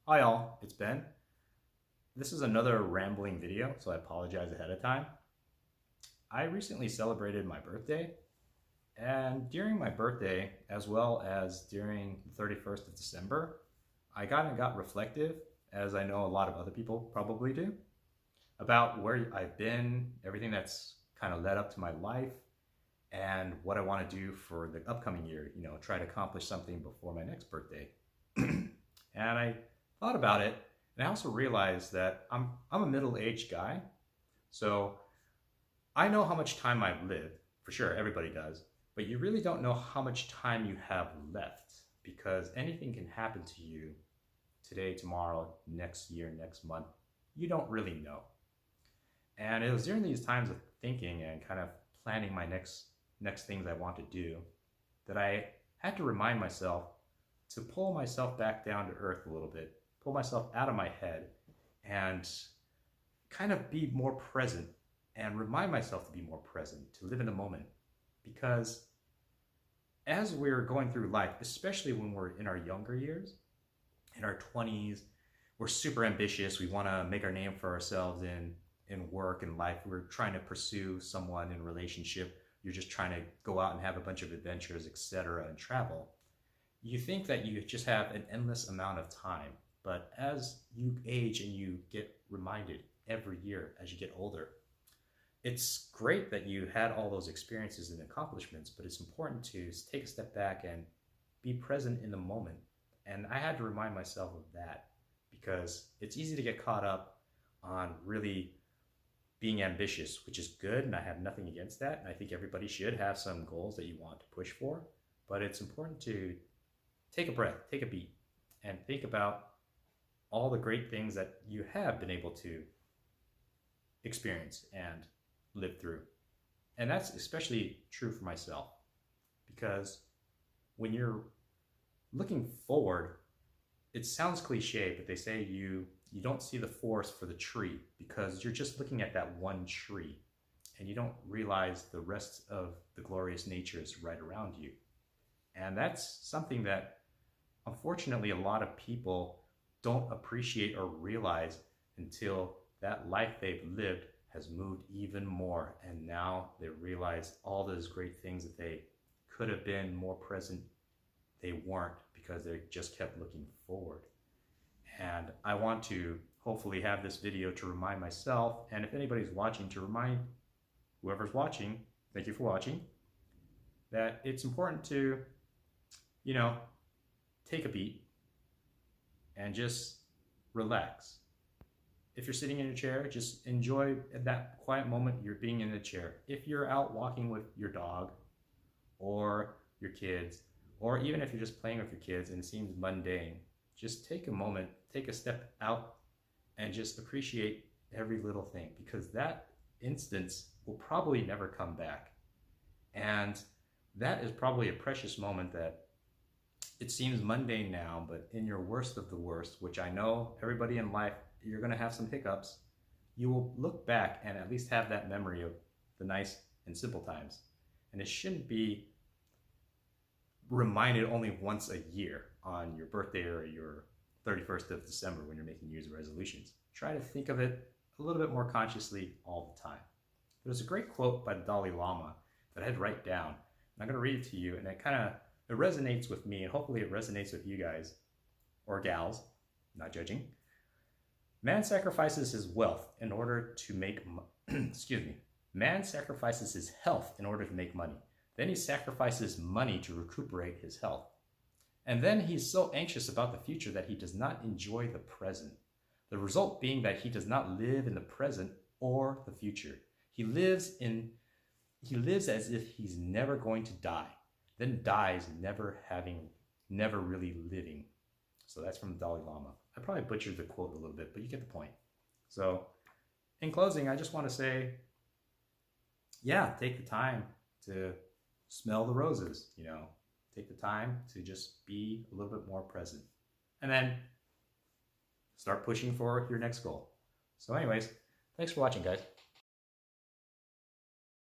Hi all, it's Ben. This is another rambling video, so I apologize ahead of time. I recently celebrated my birthday, and during my birthday, as well as during the 31st of December, I got reflective, as I know a lot of other people probably do, about where I've been, everything that's kind of led up to my life, and what I want to do for the upcoming year, try to accomplish something before my next birthday. And I thought about it, and I also realized that I'm a middle-aged guy, so I know how much time I've lived. For sure, everybody does, but you really don't know how much time you have left because anything can happen to you today, tomorrow, next year, next month. You don't really know. And it was during these times of thinking and kind of planning my next things I want to do that I had to remind myself to pull myself back down to earth a little bit, pull myself out of my head, and kind of be more present and remind myself to be more present, to live in the moment. Because as we're going through life, especially when we're in our younger years, in our 20s, we're super ambitious. We want to make our name for ourselves in work and life. We're trying to pursue someone in a relationship. You're just trying to go out and have a bunch of adventures, etc., and travel. You think that you just have an endless amount of time, but as you age and you get reminded every year as you get older, it's great that you had all those experiences and accomplishments, but it's important to take a step back and be present in the moment. And I had to remind myself of that because it's easy to get caught up on really being ambitious, which is good, and I have nothing against that. And I think everybody should have some goals that you want to push for, but it's important to take a breath, take a beat, and think about all the great things that you have been able to experience and live through. And that's especially true for myself because when you're looking forward, it sounds cliche, but they say you don't see the forest for the tree because you're just looking at that one tree and you don't realize the rest of the glorious natures right around you. And that's something that unfortunately a lot of people don't appreciate or realize until that life they've lived has moved even more, and now they realize all those great things that they could have been more present, they weren't because they just kept looking forward. And I want to hopefully have this video to remind myself, and if anybody's watching, to remind whoever's watching, thank you for watching, that it's important to, take a beat and just relax. If you're sitting in a chair, just enjoy that quiet moment you're being in the chair. If you're out walking with your dog or your kids, or even if you're just playing with your kids and it seems mundane, just take a moment, take a step out and just appreciate every little thing because that instance will probably never come back. And that is probably a precious moment that it seems mundane now, but in your worst of the worst, which I know everybody in life, you're going to have some hiccups, you will look back and at least have that memory of the nice and simple times. And it shouldn't be reminded only once a year on your birthday or your 31st of December when you're making New Year's resolutions. Try to think of it a little bit more consciously all the time. There's a great quote by the Dalai Lama that I had write down. And I'm going to read it to you, and it resonates with me, and hopefully it resonates with you guys or gals, not judging. Man sacrifices his wealth in order to make excuse me. Man sacrifices his health in order to make money. Then he sacrifices money to recuperate his health. And then he's so anxious about the future that he does not enjoy the present. The result being that he does not live in the present or the future. He lives as if he's never going to die, then dies never really living. So that's from the Dalai Lama. I probably butchered the quote a little bit, but you get the point. So in closing, I just want to say, yeah, take the time to smell the roses, take the time to just be a little bit more present, and then start pushing for your next goal. So anyways, thanks for watching, guys.